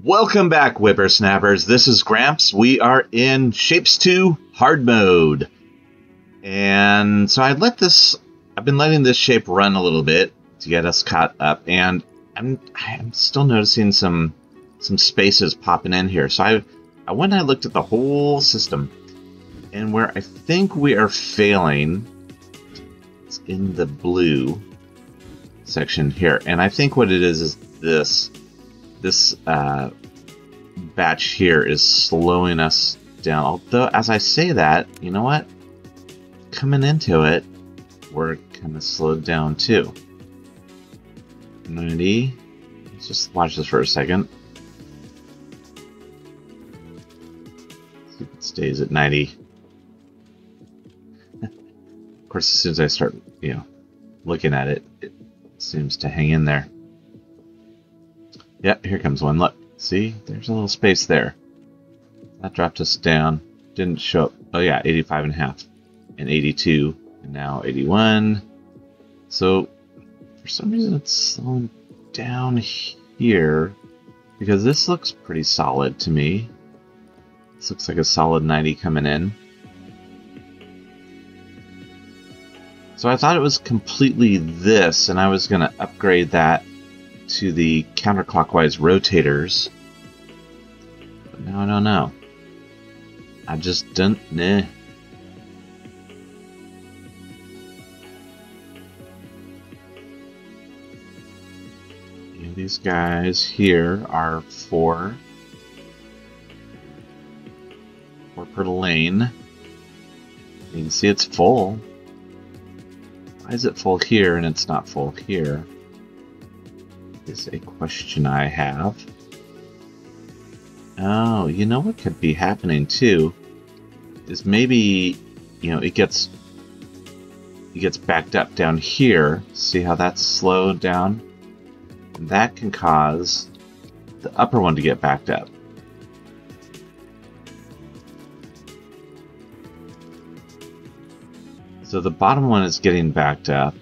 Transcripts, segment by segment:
Welcome back, whippersnappers. This is Gramps. We are in Shapez 2 hard mode. And so I've been letting this shape run a little bit to get us caught up, and I'm still noticing some spaces popping in here. So I went and I looked at the whole system, and where I think we are failing is in the blue section here. And I think what it is this batch here is slowing us down. Although, as I say that, you know what? Coming into it, we're kind of slowed down too. 90. Let's just watch this for a second. See if it stays at 90. Of course, as soon as I start, looking at it, it seems to hang in there. Yep, here comes one. Look, see? There's a little space there. That dropped us down. Didn't show up. Oh yeah, 85.5 and 82 and now 81. So for some reason it's slowing down here because this looks pretty solid to me. This looks like a solid 90 coming in. So I thought it was completely this, and I was going to upgrade that to the counterclockwise rotators. But now I don't know. I just don't know. And these guys here are four per lane. You can see it's full. Why is it full here and it's not full here? Is a question I have. Oh, you know what could be happening too is maybe it gets backed up down here. See how that's slowed down? And that can cause the upper one to get backed up. So the bottom one is getting backed up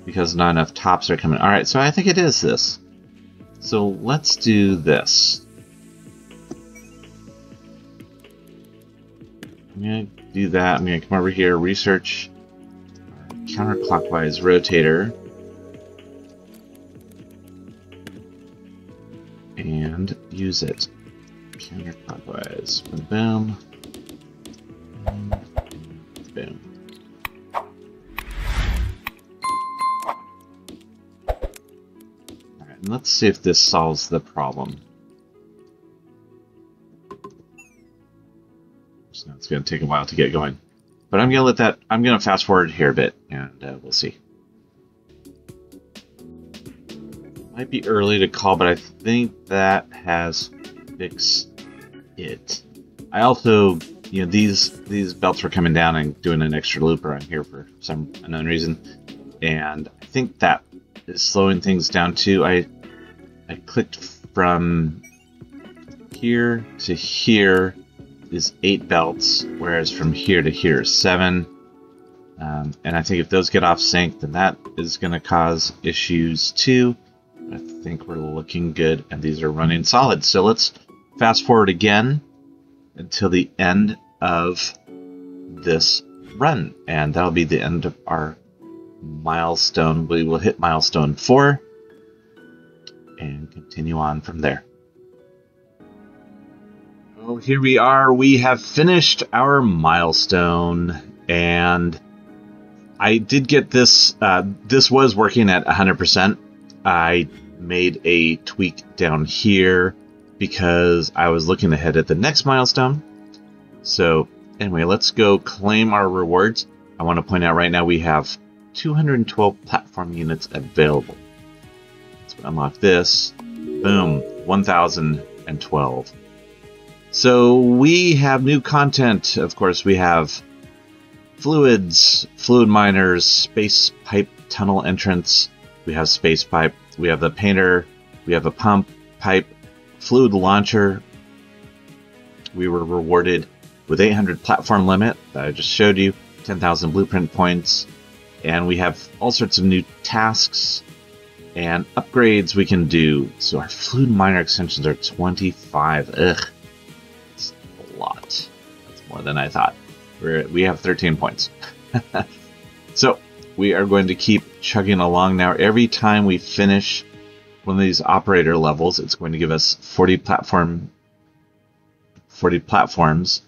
because not enough tops are coming. Alright, so I think it is this. So let's do this. I'm going to do that. I'm going to come over here, research our counterclockwise rotator. And use it. Counterclockwise. Boom. Boom. Alright, and let's see if this solves the problem. So it's going to take a while to get going. But I'm going to fast forward here a bit, and we'll see. Might be early to call, but I think that has fixed it. I also, these belts were coming down and doing an extra loop around here for some unknown reason, and I think that is slowing things down too. I clicked from here to here is 8 belts, whereas from here to here is 7. And I think if those get off sync, then that is going to cause issues too. I think we're looking good, and these are running solid. So let's fast forward again until the end of this run, and that'll be the end of our milestone. We will hit milestone 4 and continue on from there. Oh, here we are. We have finished our milestone, and I did get this. This was working at 100%. I made a tweak down here because I was looking ahead at the next milestone. So anyway, let's go claim our rewards. I want to point out right now we have 212 platform units available. Let's unlock this. Boom, 1012. So we have new content. Of course, we have fluids, fluid miners, space pipe tunnel entrance. We have space pipe, we have the painter, we have a pump, pipe, fluid launcher. We were rewarded with 800 platform limit that I just showed you, 10,000 blueprint points, and we have all sorts of new tasks And upgrades we can do. So our fluid miner extensions are 25. Ugh. That's a lot. That's more than I thought. We have 13 points. So we are going to keep chugging along now. Every time we finish one of these operator levels, it's going to give us 40 platforms,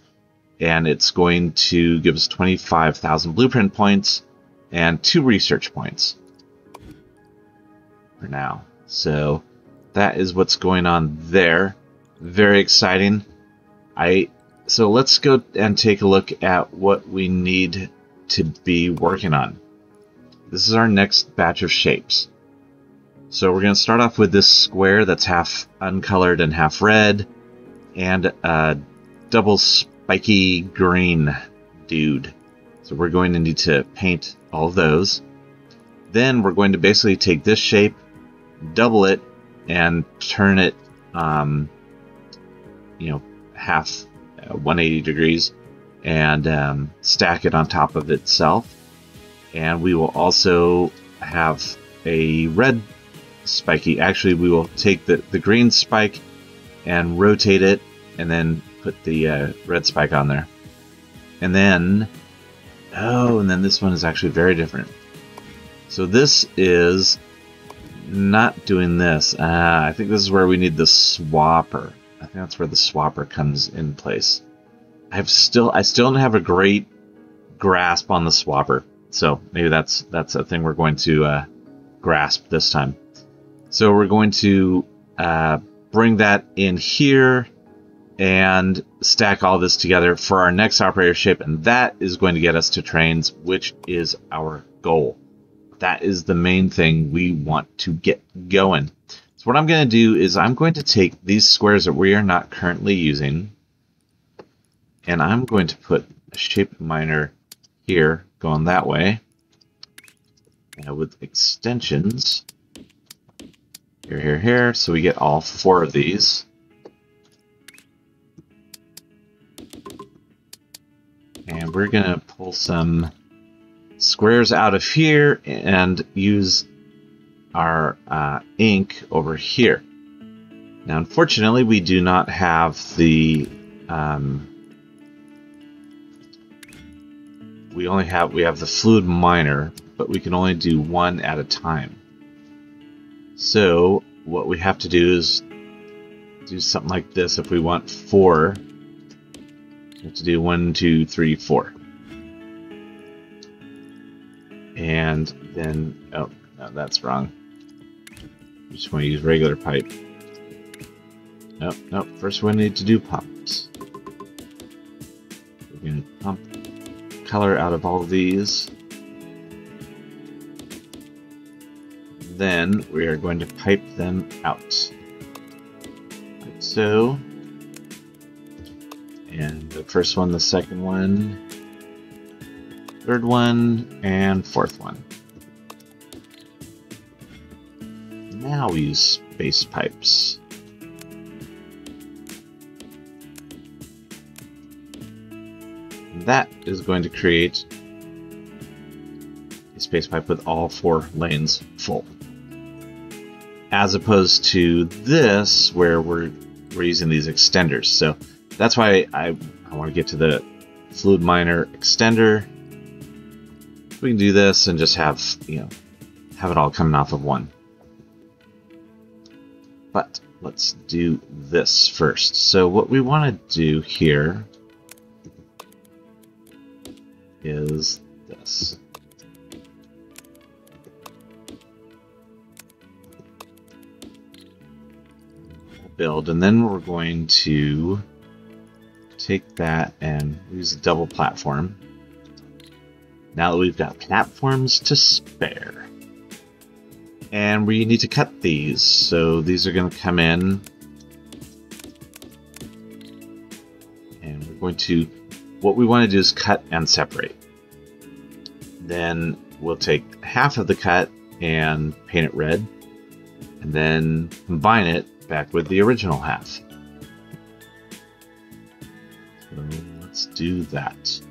and it's going to give us 25,000 blueprint points and 2 research points for now. So that is what's going on there. Very exciting. So let's go and take a look at what we need to be working on. This is our next batch of shapes. So we're going to start off with this square that's half uncolored and half red, and a double spiky green dude. So we're going to need to paint all of those. Then we're going to basically take this shape, double it, and turn it, half 180 degrees, and stack it on top of itself. And we will also have a red spiky. Actually, we will take the green spike and rotate it, and then put the red spike on there. And then, and then this one is actually very different. So this is not doing this. I think this is where we need the swapper. I think that's where the swapper comes in place. I still don't have a great grasp on the swapper, so maybe that's a thing we're going to grasp this time. So we're going to bring that in here and stack all this together for our next operator shape, and that is going to get us to trains, which is our goal. That is the main thing we want to get going. So what I'm going to do is I'm going to take these squares that we are not currently using, and I'm going to put a shape miner here going that way, and with extensions here, so we get all 4 of these. And we're going to pull some squares out of here and use our ink over here. Now, unfortunately, we do not have the we have the fluid miner, but we can only do 1 at a time. So what we have to do is do something like this. If we want 4, we have to do 1, 2, 3, 4. And then, oh, no, that's wrong. We just want to use regular pipe. Nope. First we need to do pumps. We're going to pump color out of all of these. Then we are going to pipe them out. Like so. And the first one, the second one, third one, and fourth one. Now we use space pipes. That is going to create a space pipe with all 4 lanes full. As opposed to this, where we're using these extenders. So that's why I want to get to the fluid miner extender. We can do this and just have it all coming off of 1. But let's do this first. So what we want to do here is this. Build, and then we're going to take that and use a double platform. Now that we've got platforms to spare. And we need to cut these, so these are going to come in. And we're going to, what we want to do is cut and separate. Then we'll take half of the cut and paint it red, and then combine it back with the original half. So let's do that.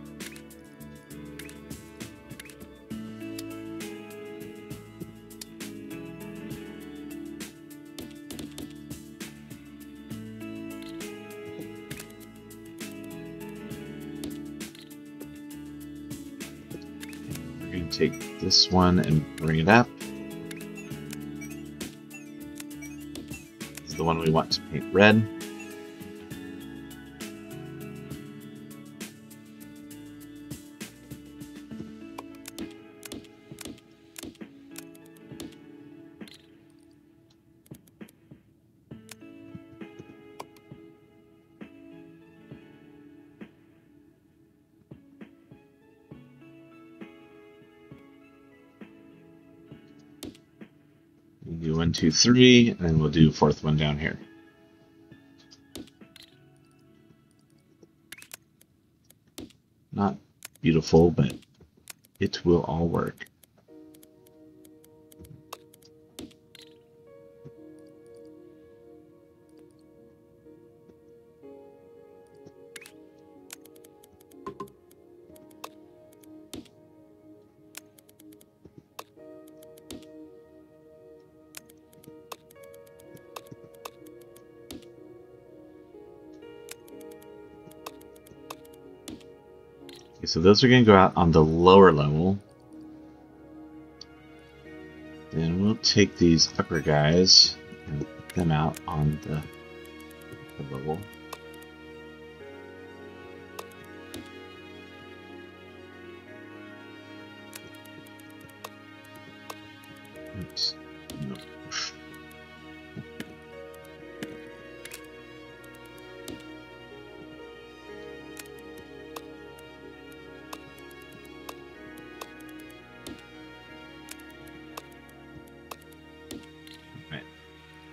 take this one and bring it up. This is the one we want to paint red. We'll do 1, 2, 3, and then we'll do fourth one down here. Not beautiful, but it will all work. Okay, so those are going to go out on the lower level. Then we'll take these upper guys and put them out on the upper level. Oops. No.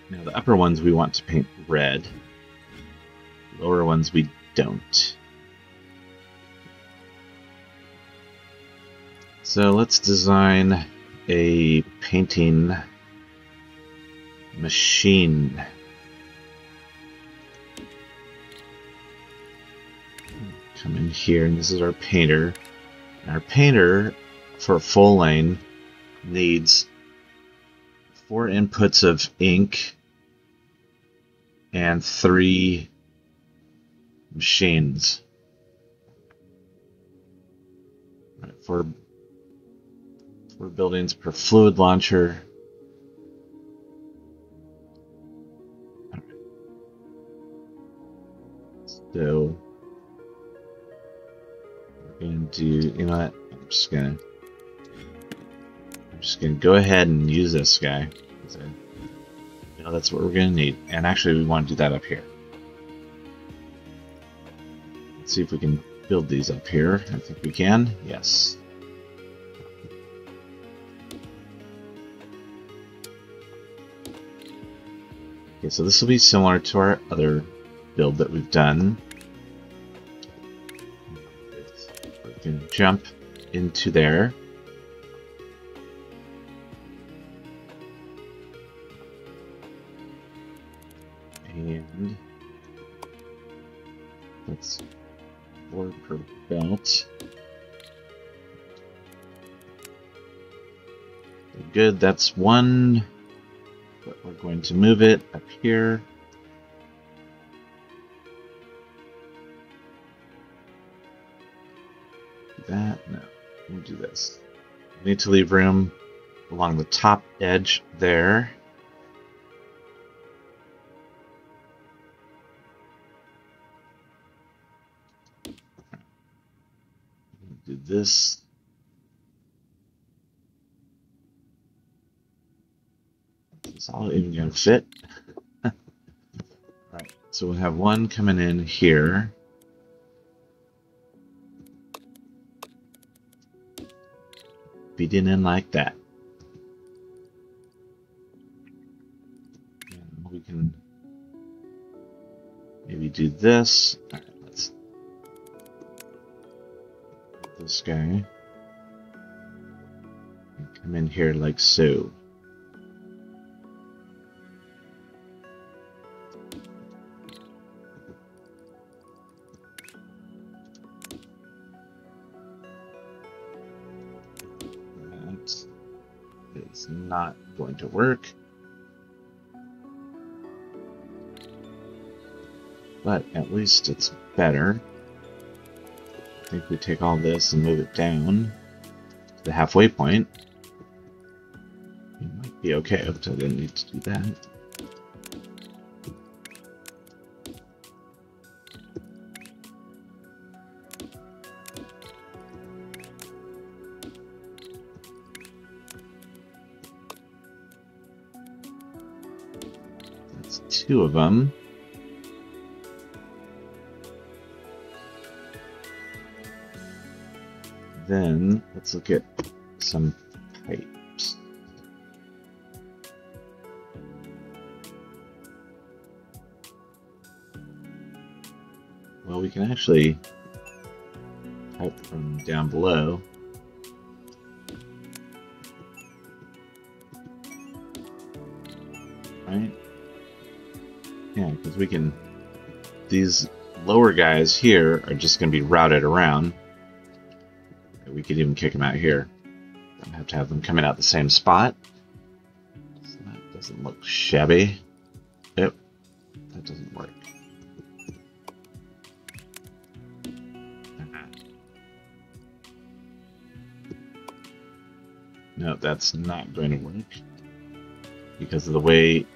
Now the upper ones we want to paint red. Lower ones we don't. So let's design a painting machine. Come in here, and this is our painter. And our painter, for full lane, needs 4 inputs of ink and 3 machines. Right, 4 buildings per fluid launcher. Right. So we're going to do, you know what? I'm just gonna go ahead and use this guy. You know, that's what we're gonna need. And actually, we want to do that up here. Let's see if we can build these up here. I think we can. Yes. Okay, so this will be similar to our other build that we've done. We're going to jump into there. And that's 4 per belt. Good, that's 1. But we're going to move it up here. Do that? No. We'll do this. We need to leave room along the top edge there. Do this. Is this all even going to fit? Right, so we'll have 1 coming in here. Feeding in like that. And we can maybe do this. All right, let's put this guy and come in here like so. It's not going to work, but at least it's better. I think we take all this and move it down the halfway point. You might be okay. Oops, I didn't need to do that. That's 2 of them. Then let's look at some pipes. Well, we can actually pipe from down below. Right? Yeah, because we can... These lower guys here are just going to be routed around. We could even kick them out here. Don't have to have them coming out the same spot. So that doesn't look shabby. Yep, that doesn't work. No, that's not going to work because of the way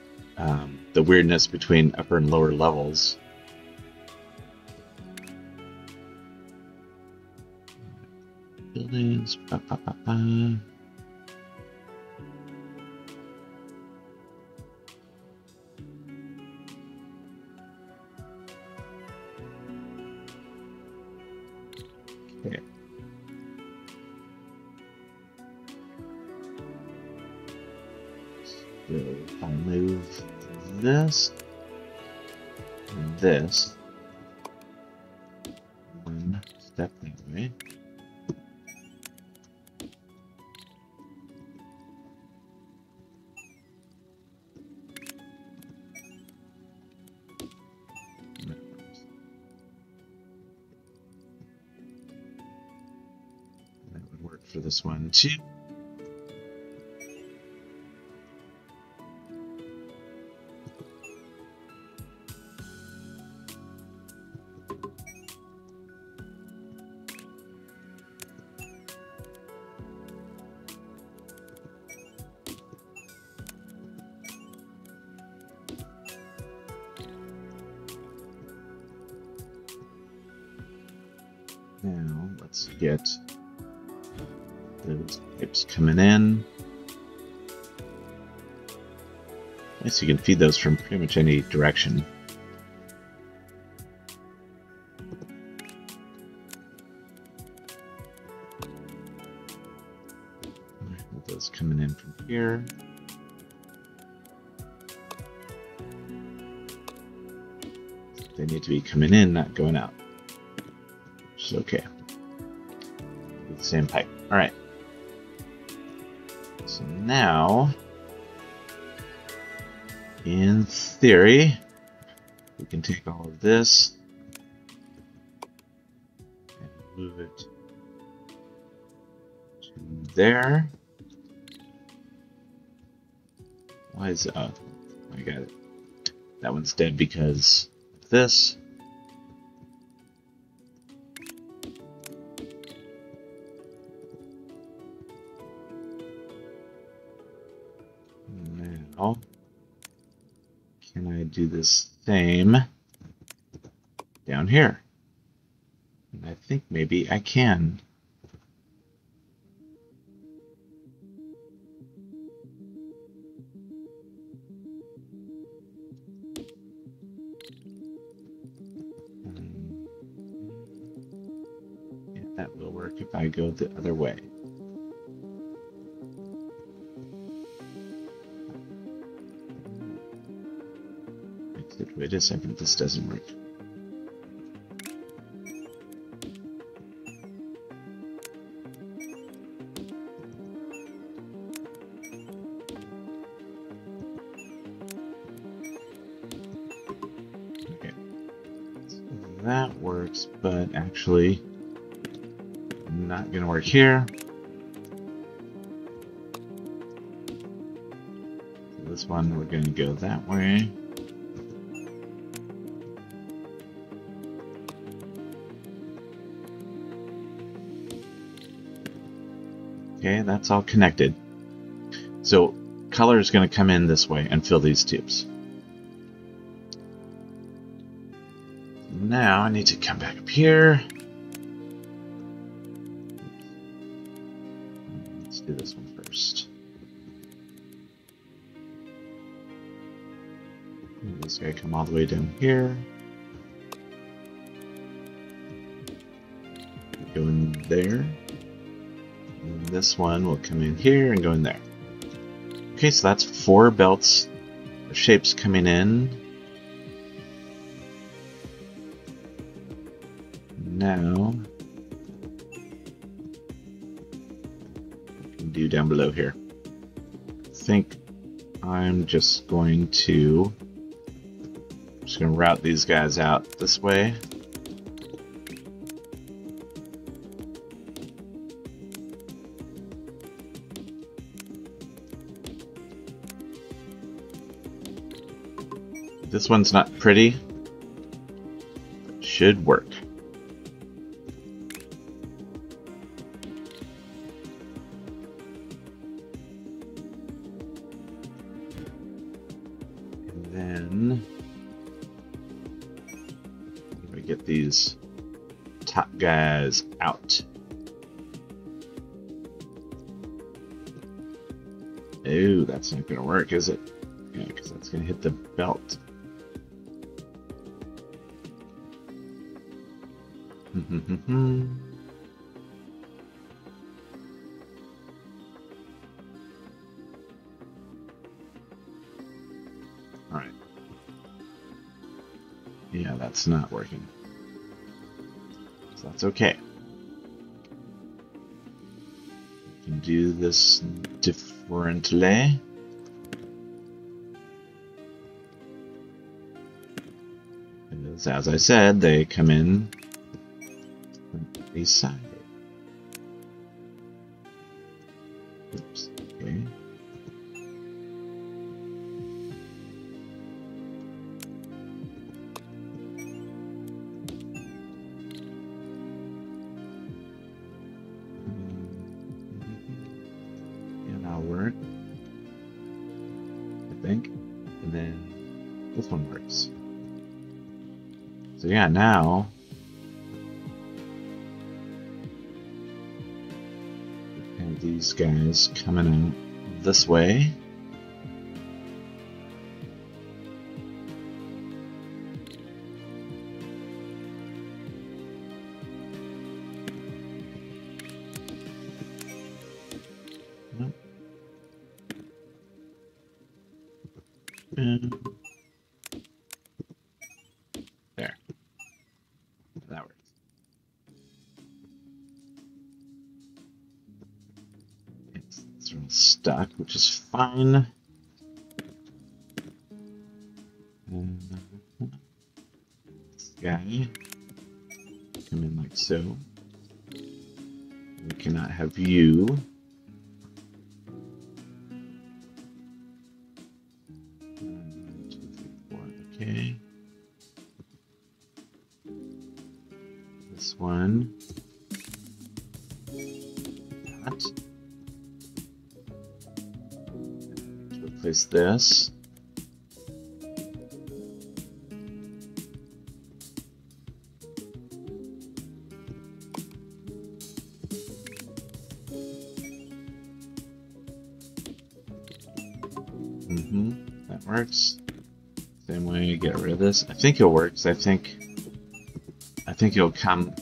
the weirdness between upper and lower levels. Buildings. Okay. So if I move this and this, one step that way. For this one too. Now let's get those pipes coming in. I guess you can feed those from pretty much any direction. Those coming in from here. They need to be coming in, not going out. Which is okay. With the same pipe. All right. So now, in theory, we can take all of this and move it to there. Why is it? Oh, I got it. That one's dead because of this. Now, can I do the same down here? And I think maybe I can. Yeah, that will work if I go the other way. Wait a second, this doesn't work. Okay, so that works, but actually not going to work here. So this one, we're going to go that way. Okay, that's all connected. So color is going to come in this way and fill these tubes. Now I need to come back up here. Let's do this one first. This guy come all the way down here. Go in there. And this one will come in here and go in there. Okay, so that's 4 belts or shapes coming in. Now, what can we do down below here? I think I'm just going to route these guys out this way. This one's not pretty. Should work. And then we get these top guys out. Oh, that's not going to work, is it? Yeah, because that's going to hit the belt. Alright. Yeah, that's not working. So that's okay. We can do this differently. As I said, they come in from the side. Oops, okay. Yeah, that'll work, I think. And then this one works. So yeah, now we have these guys coming out this way. And there. That works. It's sort of stuck, which is fine. And this guy come in like so. We cannot have you. 1, 2, 3, 4. Okay. This one. That. To replace this. That works. Same way, get rid of this. I think it works. I think it'll come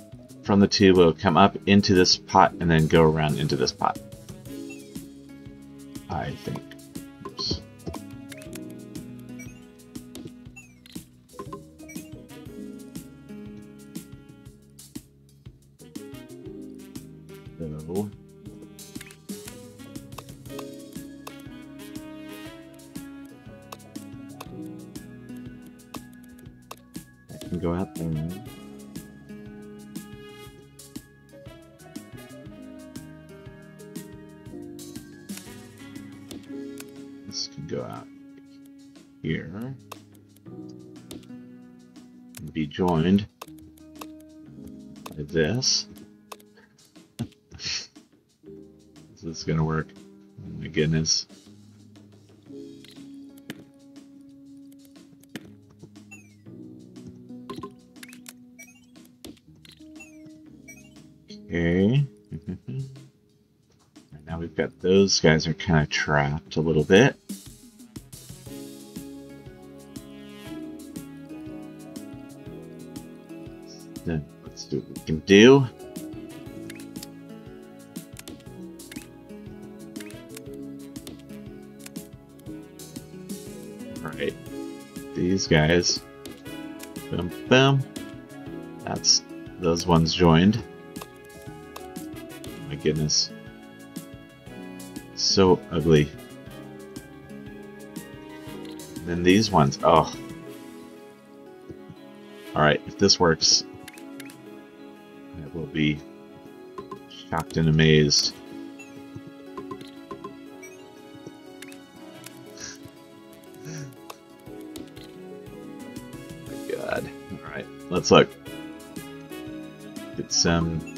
from the tube, it'll come up into this pot and then go around into this pot. I think. Oops. So that can go out there. This can go out here and be joined by this. This this gonna work? Oh my goodness. Okay. Now we've got those guys are kind of trapped a little bit. Then let's see what we can do. Alright. These guys. Boom, boom. That's those ones joined. Oh my goodness. So ugly. And then these ones. Oh. Alright, if this works, I will be shocked and amazed. Oh my god. Alright, let's look. Get some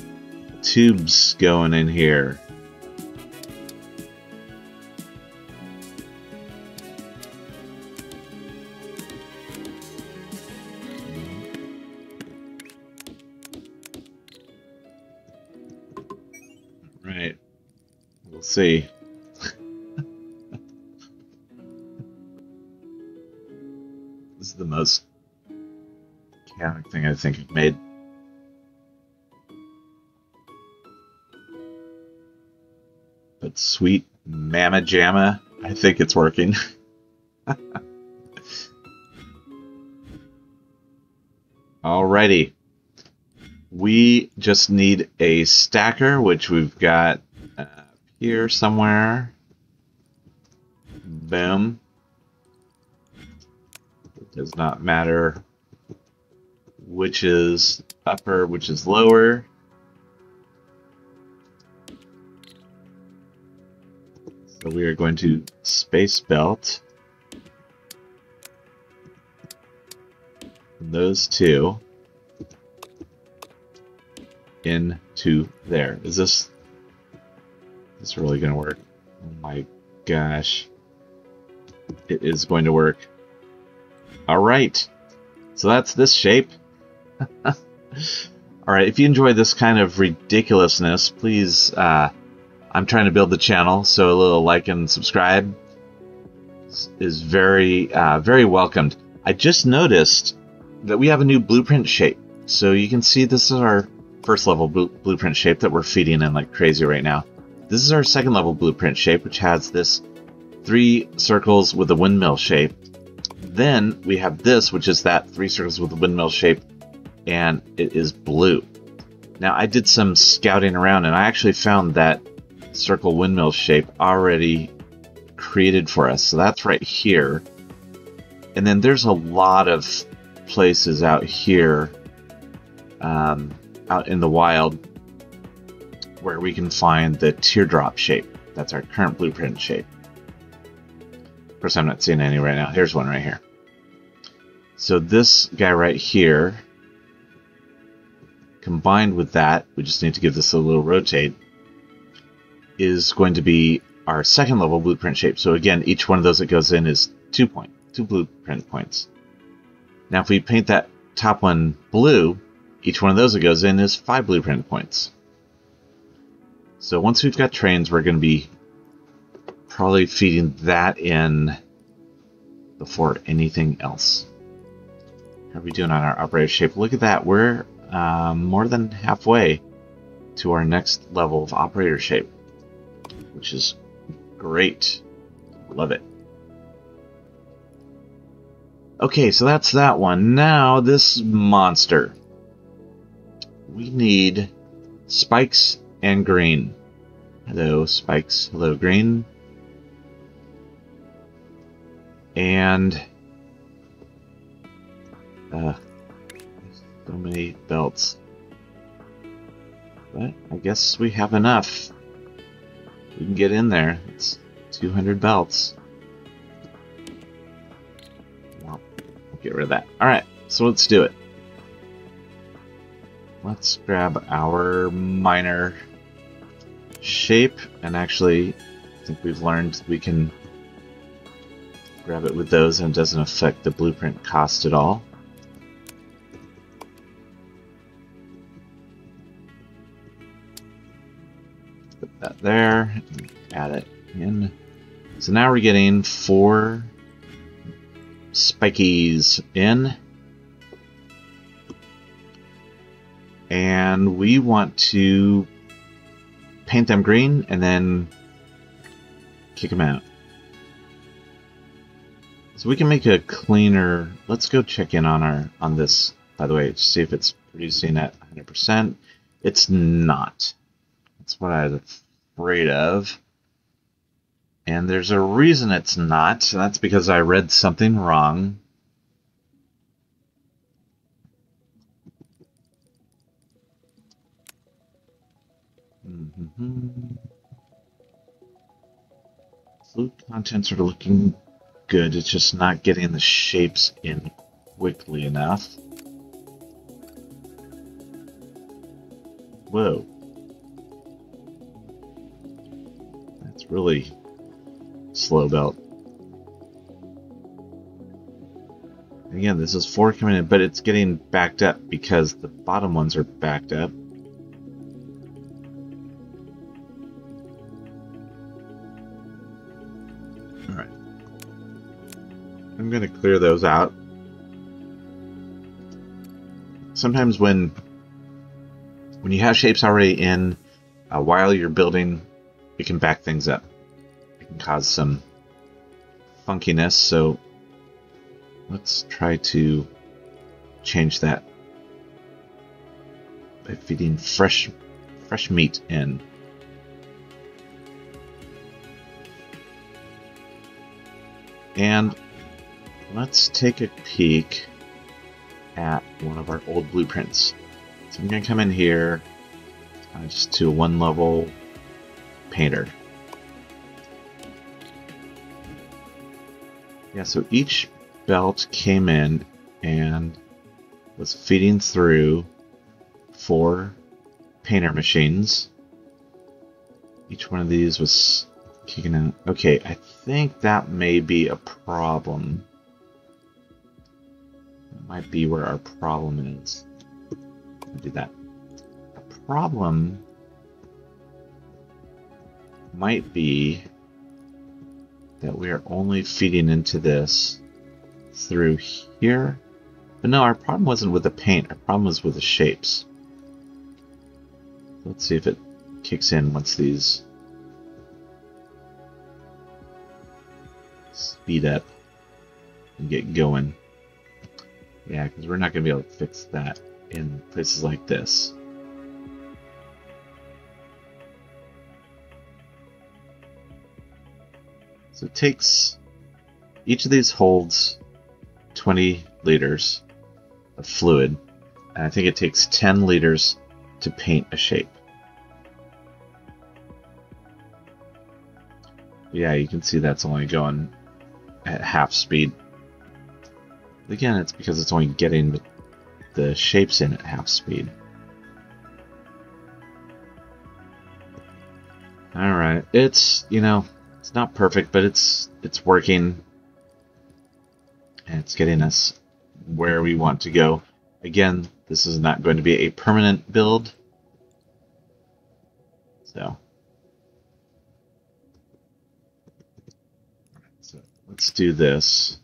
tubes going in here. Right. We'll see. This is the most chaotic thing I think I've made. But sweet mamma jamma, I think it's working. Alrighty. We just need a stacker, which we've got here somewhere. Boom. It does not matter which is upper, which is lower. So we are going to space belt those two into there. Is this really going to work? Oh my gosh. It is going to work. Alright. So that's this shape. Alright, if you enjoy this kind of ridiculousness, please, I'm trying to build the channel, so a little like and subscribe is very, very welcomed. I just noticed that we have a new blueprint shape. So you can see this is our first level blueprint shape that we're feeding in like crazy right now. This is our second level blueprint shape, which has this 3 circles with a windmill shape. Then we have this, which is that 3 circles with a windmill shape, and it is blue. Now I did some scouting around, and I actually found that circle windmill shape already created for us. So that's right here. And then there's a lot of places out here, out in the wild, where we can find the teardrop shape. That's our current blueprint shape. Of course, I'm not seeing any right now. Here's one right here. So this guy right here, combined with that, we just need to give this a little rotate, is going to be our second level blueprint shape. So again, each one of those that goes in is 2 blueprint points. Now if we paint that top one blue, each one of those that goes in is 5 blueprint points. So once we've got trains, we're going to be probably feeding that in before anything else. How are we doing on our operator shape? Look at that. We're more than halfway to our next level of operator shape, which is great. Love it. Okay, so that's that one. Now this monster. We need spikes and green. Hello, spikes. Hello, green. And so many belts. But I guess we have enough. We can get in there. It's 200 belts. Well, we'll get rid of that. Alright, so let's do it. Let's grab our miner. shape, and actually I think we've learned we can grab it with those and it doesn't affect the blueprint cost at all. Put that there, add it in. So now we're getting 4 spikies in. And we want to paint them green and then kick them out. So we can make a cleaner. Let's go check in on this, by the way, to see if it's producing at 100%. It's not. That's what I was afraid of. And there's a reason it's not. That's because I read something wrong. Fluid contents are looking good. It's just not getting the shapes in quickly enough. Whoa. That's really slow belt. Again, this is 4 coming in, but it's getting backed up because the bottom ones are backed up. Alright. I'm going to clear those out. Sometimes when you have shapes already in, while you're building, it can back things up. It can cause some funkiness, so let's try to change that by feeding fresh meat in. And let's take a peek at one of our old blueprints. So I'm going to come in here just to a 1-level painter. Yeah, so each belt came in and was feeding through 4 painter machines. Each one of these was kicking in. Okay, I think that may be a problem. That might be where our problem is. Do that. A problem might be that we are only feeding into this through here. But no, our problem wasn't with the paint. Our problem was with the shapes. Let's see if it kicks in once these speed up and get going. Yeah, because we're not going to be able to fix that in places like this. So it takes, each of these holds 20 liters of fluid, and I think it takes 10 liters to paint a shape. Yeah, you can see that's only going at half speed. Again, it's because it's only getting the shapes in at half speed. Alright, it's, it's not perfect, but it's working. And it's getting us where we want to go. Again, this is not going to be a permanent build. So let's do this.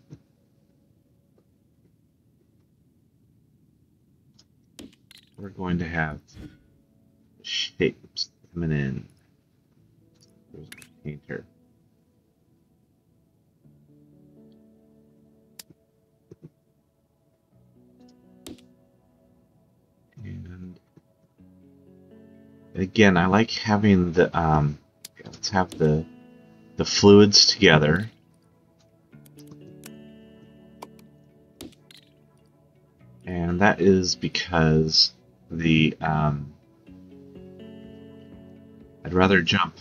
We're going to have shapes coming in. There's a painter. And again, I like having the let's have the fluids together. And that is because I'd rather jump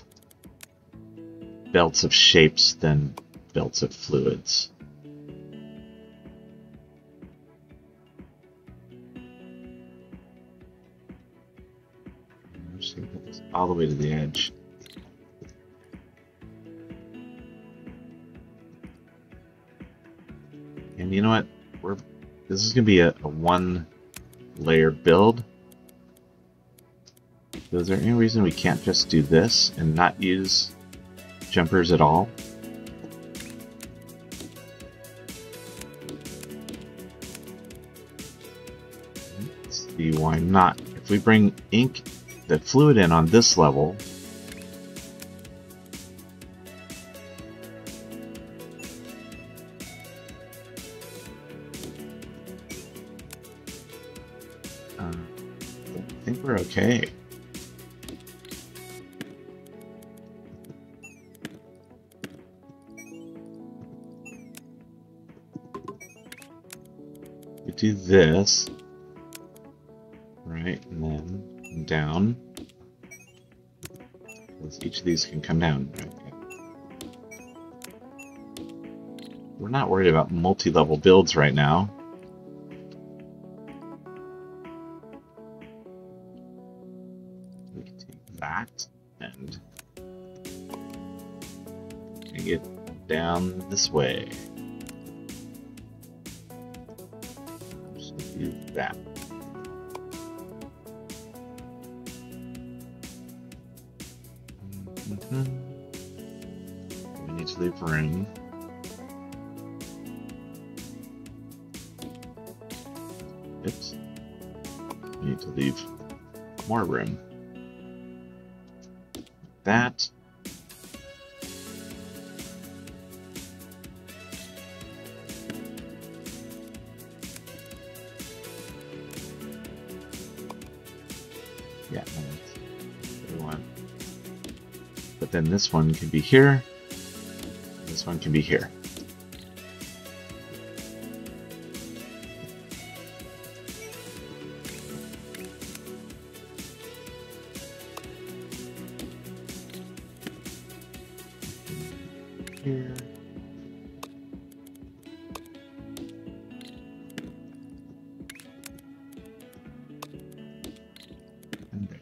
belts of shapes than belts of fluids. I'm just going to put this all the way to the edge. know what? This is gonna be a one layer build. So is there any reason we can't just do this and not use jumpers at all? Let's see why not. If we bring ink, the fluid in on this level, I think we're okay. We do this, right, and then down. Each of these can come down, right? We're not worried about multi-level builds right now. We can take that and bring it down this way. Just do that. We need to leave room. Oops. We need to leave more room. That. Yeah, that's what we want. But then this one can be here. This one can be here. Here. And there.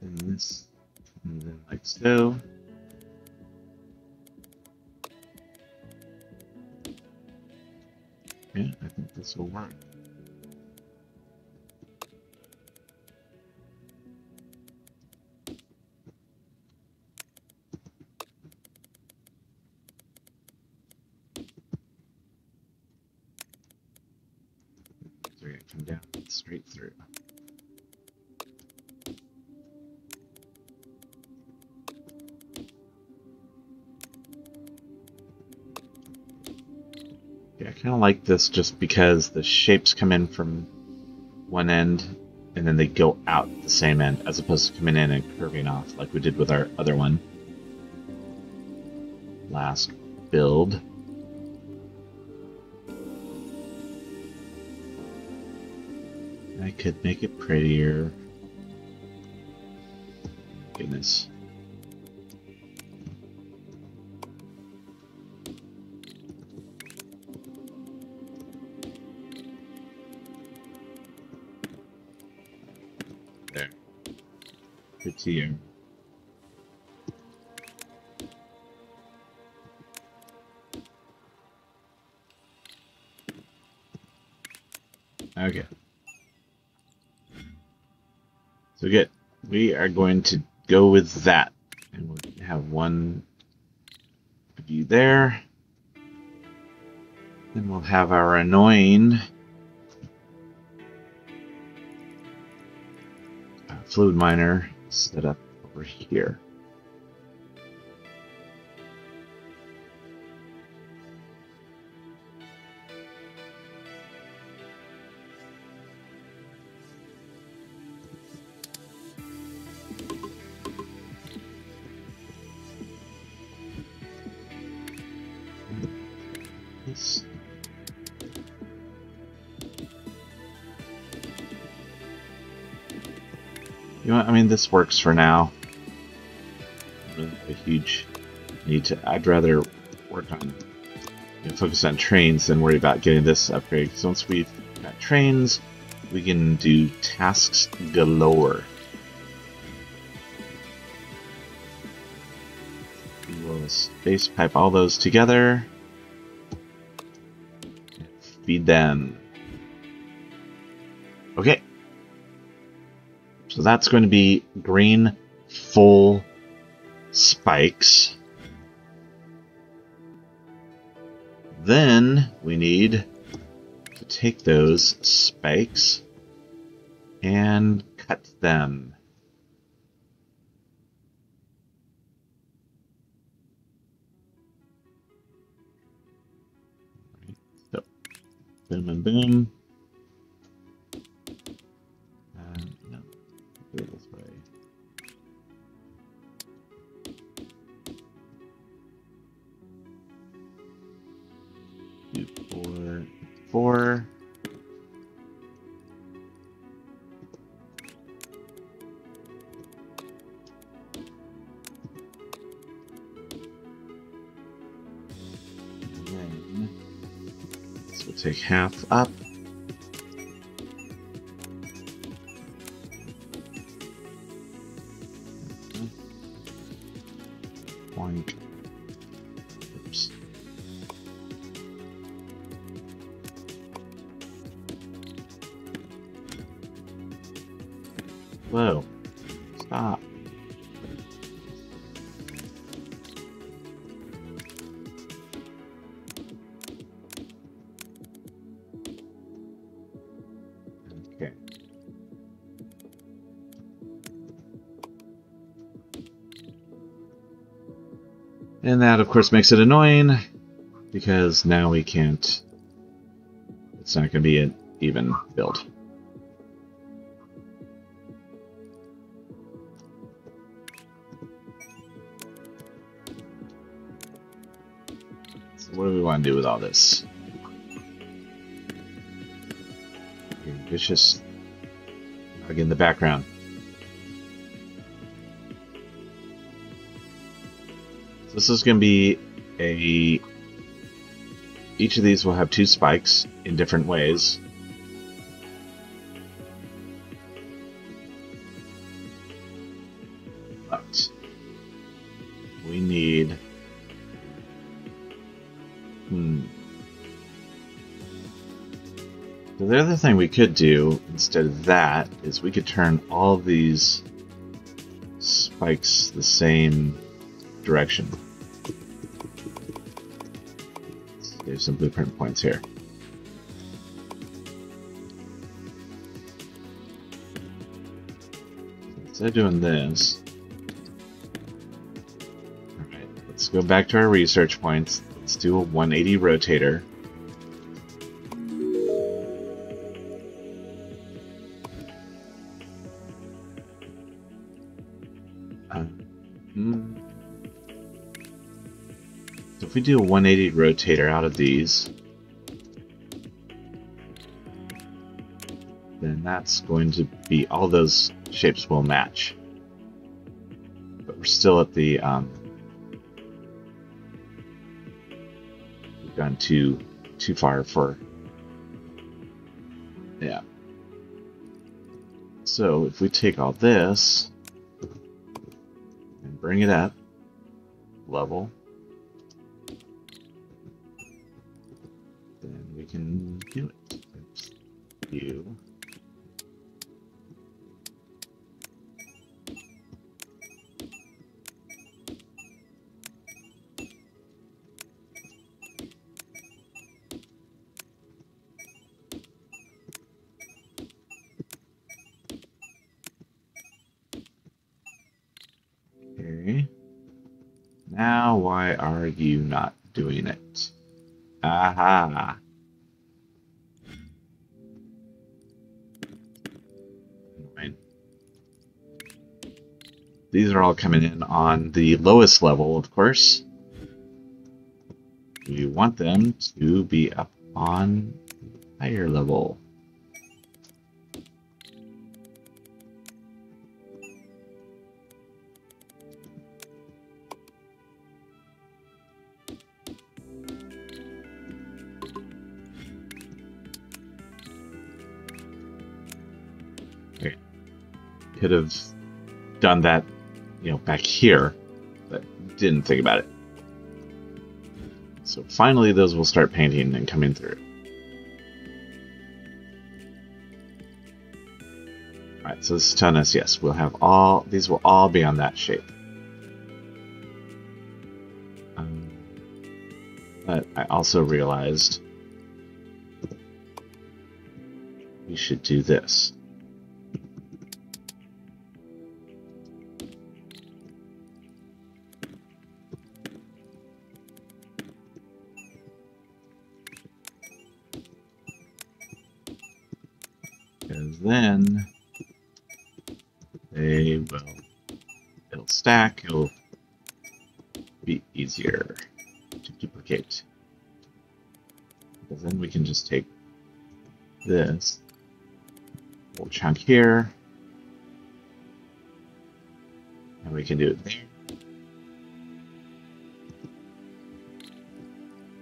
And this, and then like so. Yeah, I think this will work. So we're gonna come down straight through. Yeah, I kind of like this just because the shapes come in from one end and then they go out the same end as opposed to coming in and curving off like we did with our other one. Last build. I could make it prettier. Goodness. There. Prettier. Okay. So good. We are going to go with that. And we'll have one view there. Then we'll have our annoying fluid miner set up over here. This. You know what, I mean, this works for now. Really a huge need to. I'd rather work on, focus on trains than worry about getting this upgrade. Because once we've got trains, we can do tasks galore. We will space pipe all those together. feed them. Okay. So that's going to be green full spikes. Then we need to take those spikes and cut them. So, boom and boom. No, go this way. Four. And then this will take half up. Boink. Oops. Whoa. Stop. Okay. And that, of course, makes it annoying because now we can't. It's not going to be an even build. What do we want to do with all this? Vicious bug in the background. So this is going to be a... Each of these will have 2 spikes in different ways. But we need... So the other thing we could do instead of that is we could turn all of these spikes the same direction. There's some blueprint points here. Instead of doing this, alright, let's go back to our research points. Let's do a 180 rotator. So if we do a 180 rotator out of these, then that's going to be, all those shapes will match. But we're still at the, we've gone too far for, yeah. So if we take all this and bring it up level, then we can do it. Oops. You. Okay. Now, why are you not doing it? Aha! Anyway. These are all coming in on the lowest level, of course. We want them to be up on higher level. Could have done that, back here, but didn't think about it. So finally those will start painting and coming through. Alright, so this is telling us, yes, we'll have all, these will all be on that shape. But I also realized we should do this. Because then they will, it'll stack, it'll be easier to duplicate. Because then we can just take this whole chunk here, and we can do it there.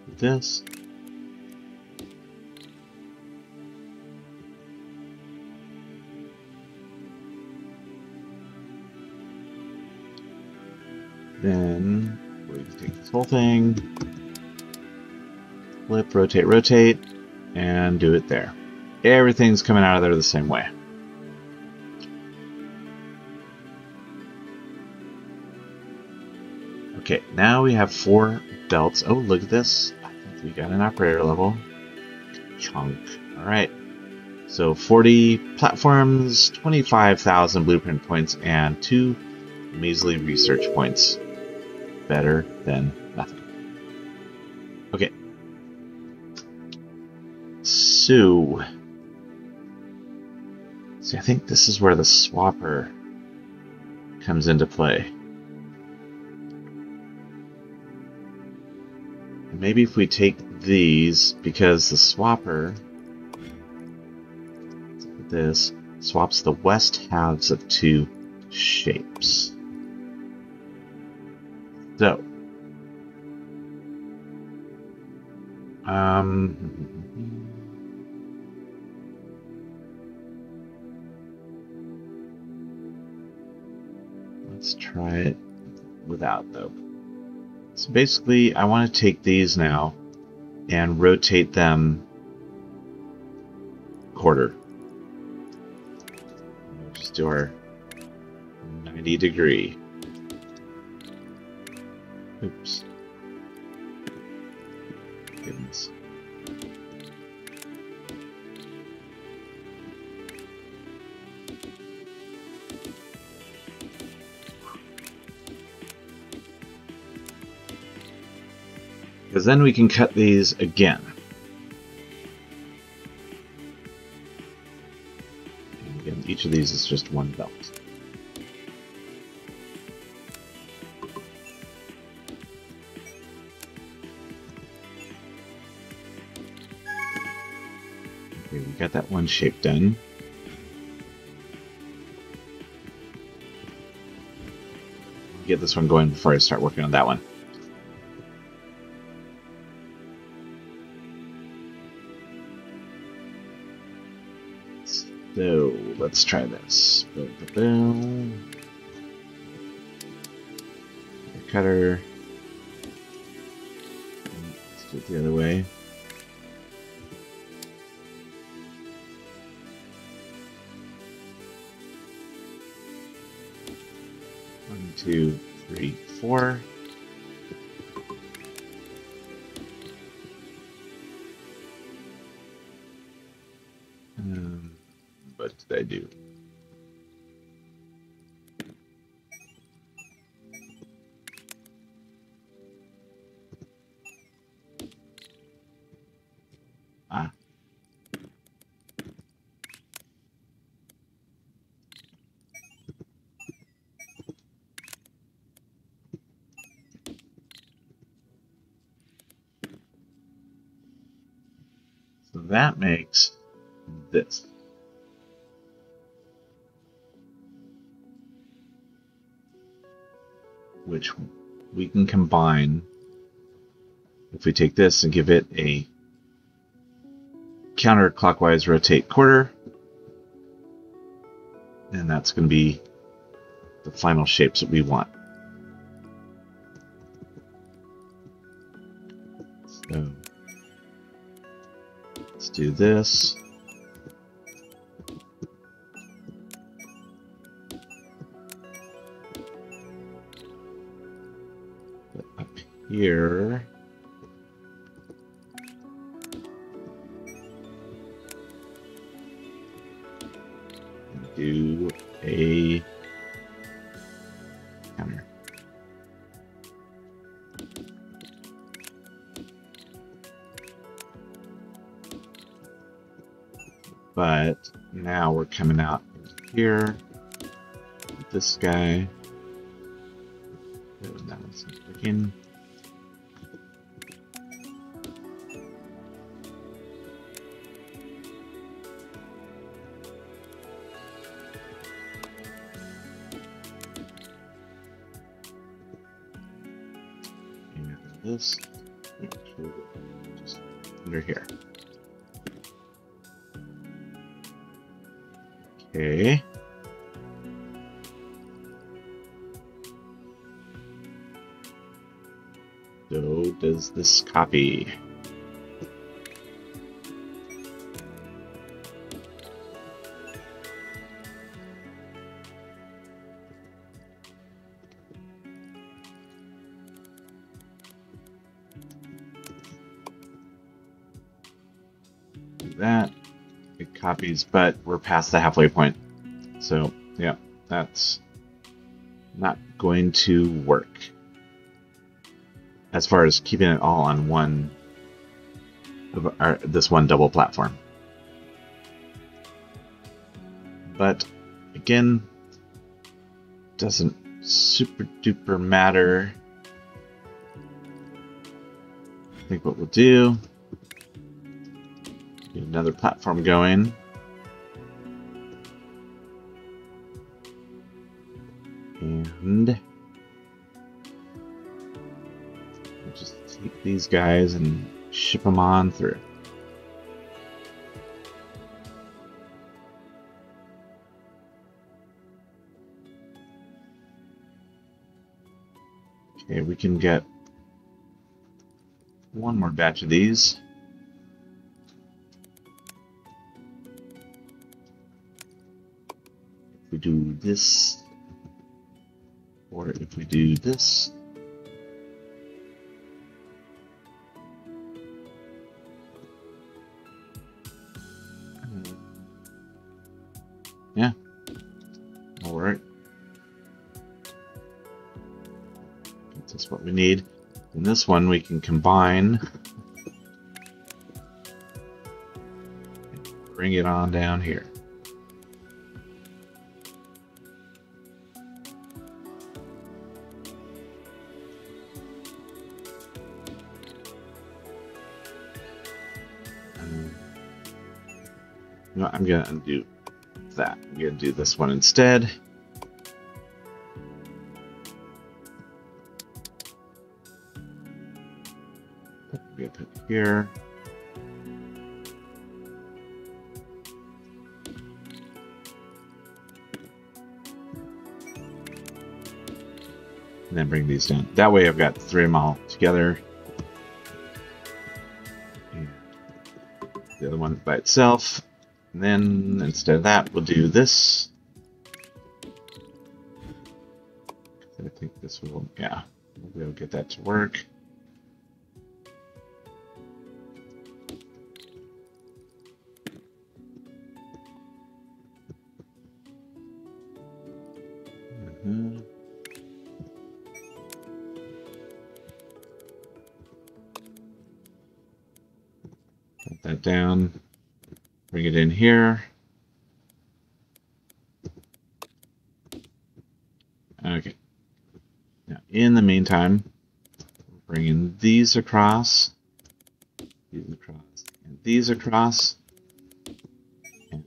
With this. Then we can take this whole thing, flip, rotate, rotate, and do it there. Everything's coming out of there the same way. Okay, now we have 4 belts. Oh, look at this. I think we got an operator level. Chunk. Alright. So 40 platforms, 25,000 blueprint points, and 2 measly research points. Better than nothing. Okay. So, see, I think this is where the swapper comes into play. And maybe if we take these, because the swapper, let's look at this, swaps the west halves of 2 shapes. So, let's try it without, though. So basically, I want to take these now and rotate them quarter. We'll just do our 90-degree. Oops. Goodness. Because then we can cut these again. And again, each of these is just 1 belt. Okay, we got that one shape done. I'll get this one going before I start working on that one. So let's try this. Boom. Cutter. Let's do it the other way. One, 2, 3, 4. What did I do? Ah. So that makes this. Which we can combine if we take this and give it a counterclockwise rotate quarter, and that's going to be the final shapes that we want. So let's do this. here. And do a counter. But now we're coming out here. This guy. Oh, that one's not working. And this just under here. Okay. So does this copy? Do that. It copies, but we're past the halfway point. So, yeah, that's not going to work. As far as keeping it all on one of this one double platform. But again, doesn't super duper matter. I think what we'll do, get another platform going. And we'll just take these guys and ship them on through. Okay, we can get one more batch of these. If we do this, or if we do this, yeah, that'll work. That's what we need. In this one, we can combine and bring it on down here. You know, I'm going to undo that. I'm going to do this one instead. I'm going to put it here. And then bring these down. That way I've got three of them all together. And the other one by itself. And then instead of that, we'll do this. I think this will, yeah, we'll be able to get that to work. Put that down. Bring it in here. Okay. Now, in the meantime, we're bringing these across, and these across, and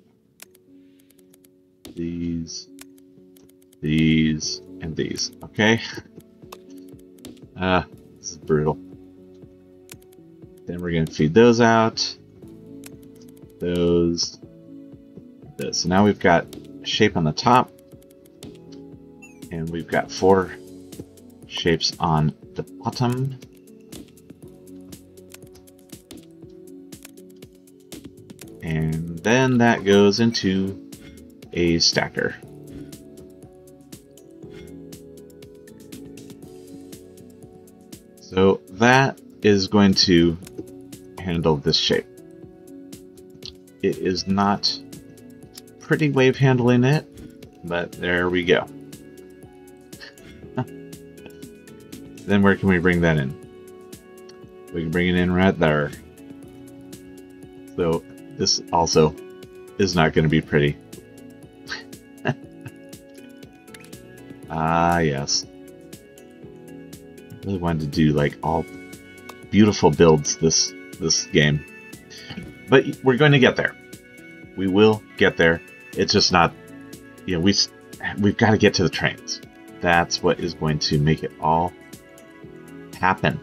these, and these. Okay. This is brutal. Then we're going to feed those out. Those, this. So now we've got a shape on the top, and we've got 4 shapes on the bottom. And then that goes into a stacker. So that is going to handle this shape. It is not a pretty way of handling it, but there we go. Then where can we bring that in? We can bring it in right there. So this also is not going to be pretty. Ah, yes. Really wanted to do like all beautiful builds this game, but we're going to get there. We will get there. It's just not, you know, we've got to get to the trains. That's what is going to make it all happen.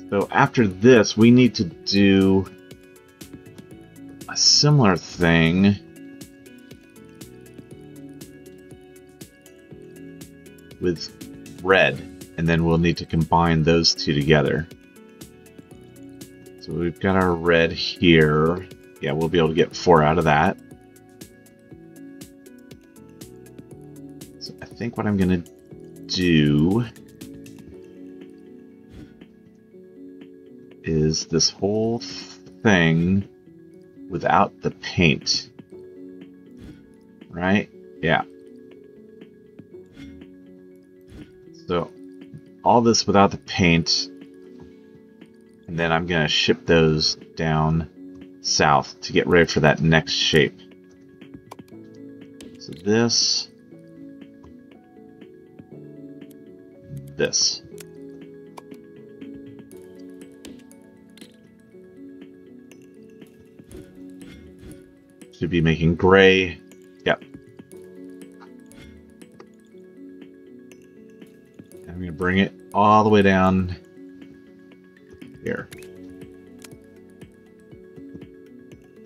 So after this, we need to do a similar thing with red, and then we'll need to combine those two together. So we've got our red here. Yeah, we'll be able to get 4 out of that. So I think what I'm going to do is this whole thing without the paint, right? Yeah. So all this without the paint, and then I'm going to ship those down south to get ready for that next shape. So this. Should be making gray. Yep. I'm going to bring it all the way down here.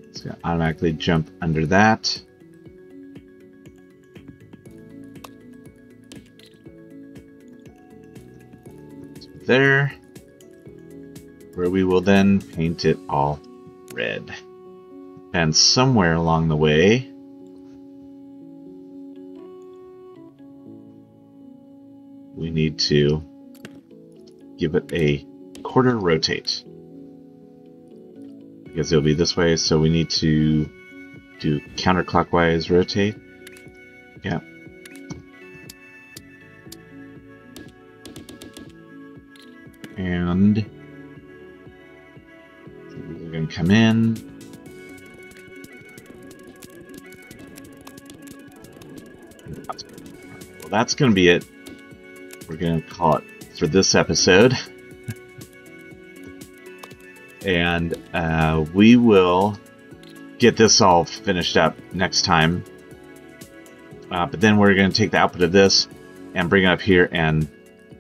It's going to automatically jump under that. So there, where we will then paint it all red. And somewhere along the way, we need to give it a quarter rotate, because it'll be this way, so we need to do counterclockwise rotate. Yeah. And we're going to come in. Well, that's going to be it. We're going to call it for this episode. And we will get this all finished up next time. But then we're going to take the output of this and bring it up here and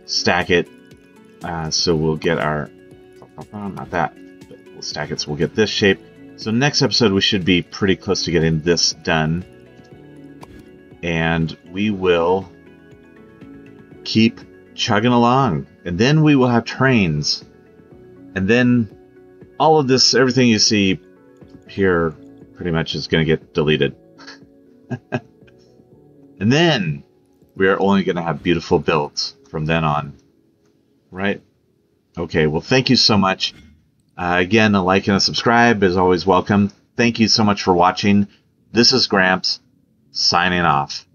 stack it. So we'll get our... Not that, but we'll stack it so we'll get this shape. So next episode we should be pretty close to getting this done. And we will keep chugging along. And then we will have trains. And then all of this, everything you see here pretty much is going to get deleted. And then we are only going to have beautiful builds from then on. Right? Okay, well, thank you so much. Again, a like and a subscribe is always welcome. Thank you so much for watching. This is Gramps, signing off.